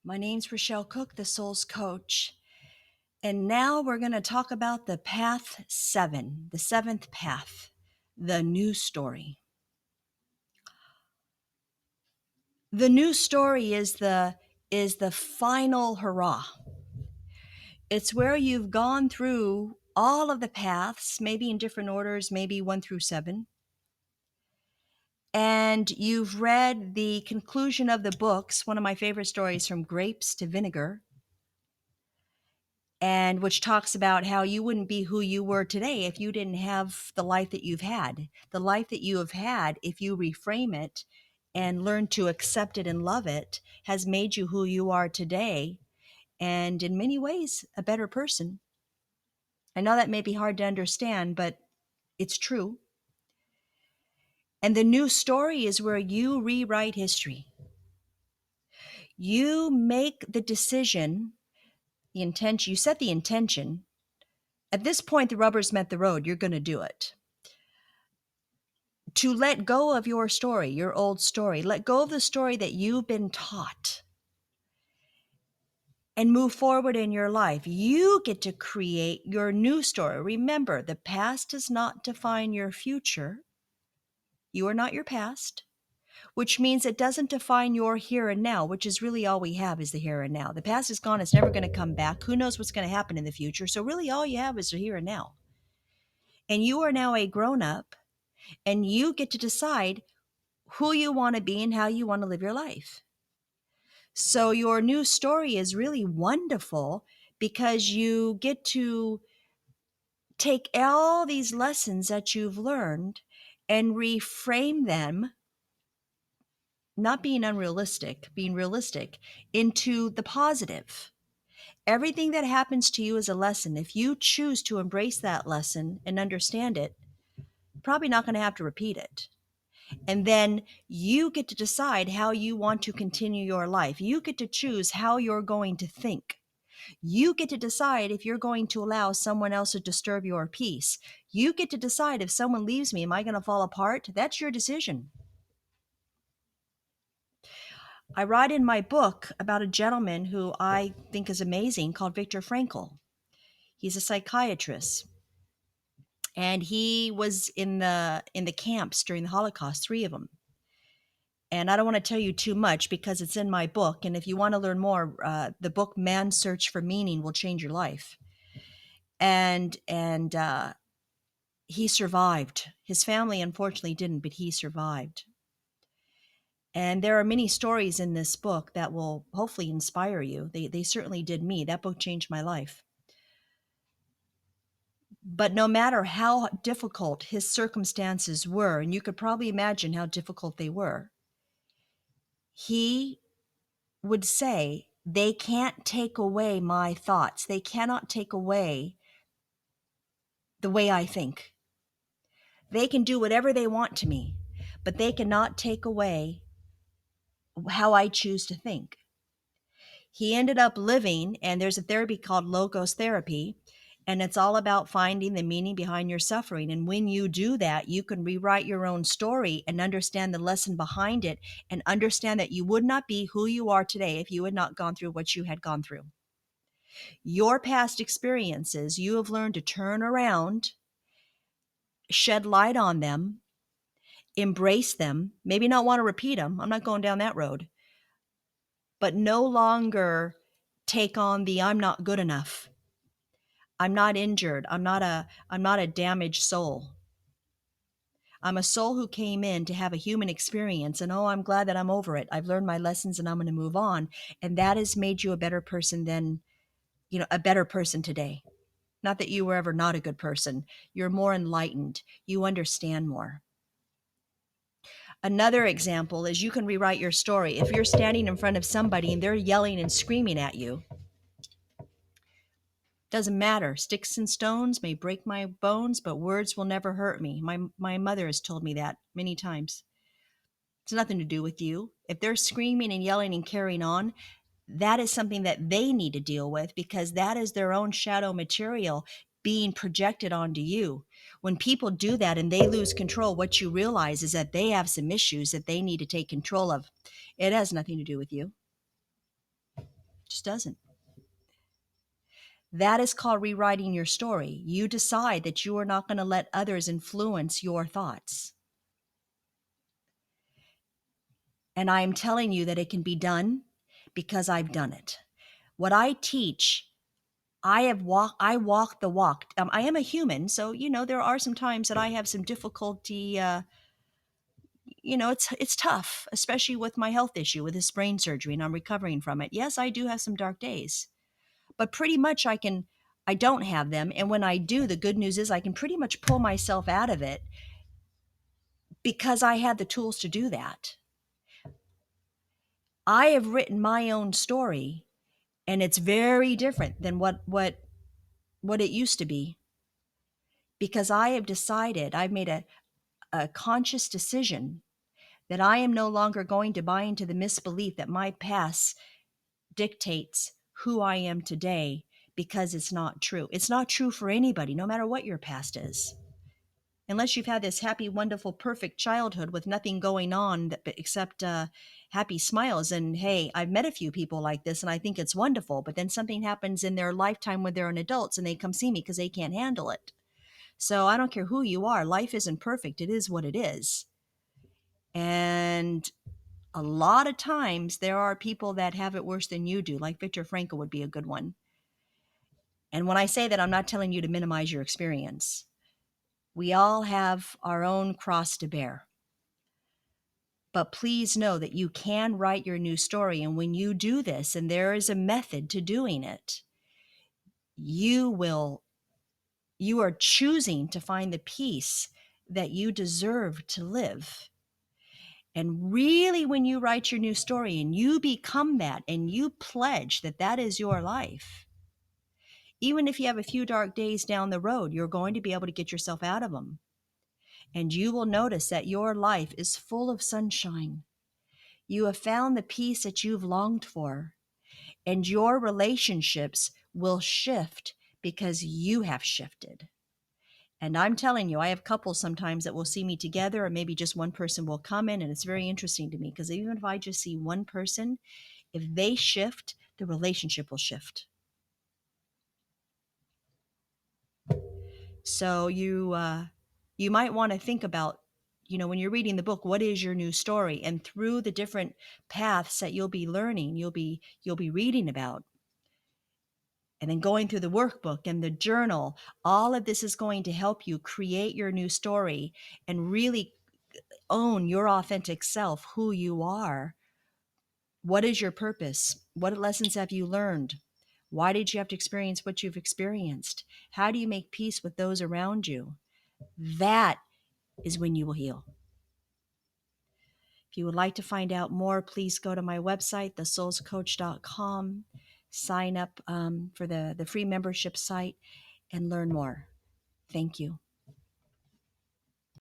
My name's Rochelle Cook, the Soul's Coach. And now we're going to talk about the path 7, the seventh path, the new story. The new story is the final hurrah. It's where you've gone through all of the paths, maybe in different orders, maybe 1 through 7. And you've read the conclusion of the books, one of my favorite stories, From Grapes to Vinegar, and which talks about how you wouldn't be who you were today if you didn't have the life that you've had. The life that you have had, if you reframe it and learn to accept it and love it, has made you who you are today, and in many ways, a better person. I know that may be hard to understand, but it's true. And the new story is where you rewrite history. You make the decision, the intention, you set the intention. At this point, the rubber's met the road. You're going to do it. To let go of your story, your old story, let go of the story that you've been taught and move forward in your life. You get to create your new story. Remember, the past does not define your future. You are not your past, which means it doesn't define your here and now, which is really all we have is the here and now. The past is gone. It's never going to come back. Who knows what's going to happen in the future? So really all you have is the here and now. And you are now a grown up, and you get to decide who you want to be and how you want to live your life. So your new story is really wonderful because you get to take all these lessons that you've learned and reframe them, not being unrealistic, being realistic, into the positive. Everything that happens to you is a lesson. If you choose to embrace that lesson and understand it, you're probably not going to have to repeat it. And then you get to decide how you want to continue your life. You get to choose how you're going to think. You get to decide if you're going to allow someone else to disturb your peace. You get to decide if someone leaves me, am I going to fall apart? That's your decision. I write in my book about a gentleman who I think is amazing called Viktor Frankl. He's a psychiatrist. And he was in the camps during the Holocaust, 3 of them. And I don't want to tell you too much because it's in my book. And if you want to learn more, the book Man's Search for Meaning will change your life. And he survived. His family unfortunately didn't, but he survived. And there are many stories in this book that will hopefully inspire you. They certainly did me. That book changed my life. But no matter how difficult his circumstances were, and you could probably imagine how difficult they were, he would say, they can't take away my thoughts. They cannot take away the way I think. They can do whatever they want to me, but they cannot take away how I choose to think. He ended up living, and there's a therapy called logos therapy, and it's all about finding the meaning behind your suffering. And when you do that, you can rewrite your own story and understand the lesson behind it, and understand that you would not be who you are today if you had not gone through what you had gone through. Your past experiences, you have learned to turn around, shed light on them, embrace them, maybe not want to repeat them. I'm not going down that road, but no longer take on the I'm not good enough. I'm not injured. I'm not a damaged soul. I'm a soul who came in to have a human experience, and I'm glad that I'm over it. I've learned my lessons and I'm going to move on. And that has made you a better person than, a better person today. Not that you were ever not a good person. You're more enlightened. You understand more. Another example is you can rewrite your story. If you're standing in front of somebody and they're yelling and screaming at you, doesn't matter. Sticks and stones may break my bones, but words will never hurt me. My mother has told me that many times. It's nothing to do with you. If they're screaming and yelling and carrying on, that is something that they need to deal with, because that is their own shadow material being projected onto you. When people do that and they lose control, what you realize is that they have some issues that they need to take control of. It has nothing to do with you. just doesn't. That is called rewriting your story. You decide that you are not going to let others influence your thoughts. And I am telling you that it can be done because I've done it. What I teach, I walk the walk. I am a human, so there are some times that I have some difficulty. It's tough, especially with my health issue with this brain surgery, and I'm recovering from it. Yes, I do have some dark days, but pretty much I don't have them. And when I do, the good news is I can pretty much pull myself out of it because I had the tools to do that. I have written my own story, and it's very different than what it used to be, because I have decided, I've made a conscious decision that I am no longer going to buy into the misbelief that my past dictates who I am today, because it's not true. It's not true for anybody, no matter what your past is. Unless you've had this happy, wonderful, perfect childhood with nothing going on except happy smiles. And hey, I've met a few people like this, and I think it's wonderful. But then something happens in their lifetime when they're an adults, and they come see me because they can't handle it. So I don't care who you are. Life isn't perfect. It is what it is. And a lot of times there are people that have it worse than you do, like Viktor Frankl would be a good one. And when I say that, I'm not telling you to minimize your experience. We all have our own cross to bear. But please know that you can write your new story. And when you do this, and there is a method to doing it, you are choosing to find the peace that you deserve to live. And really, when you write your new story and you become that and you pledge that that is your life, even if you have a few dark days down the road, you're going to be able to get yourself out of them. And you will notice that your life is full of sunshine. You have found the peace that you've longed for, and your relationships will shift because you have shifted. And I'm telling you, I have couples sometimes that will see me together, or maybe just one person will come in, and it's very interesting to me because even if I just see one person, if they shift, the relationship will shift. So you might want to think about, when you're reading the book, what is your new story? And through the different paths that you'll be learning, you'll be reading about, and then going through the workbook and the journal, all of this is going to help you create your new story and really own your authentic self, who you are. What is your purpose? What lessons have you learned? Why did you have to experience what you've experienced? How do you make peace with those around you? That is when you will heal. If you would like to find out more, please go to my website, thesoulscoach.com, sign up for the free membership site, and learn more. Thank you.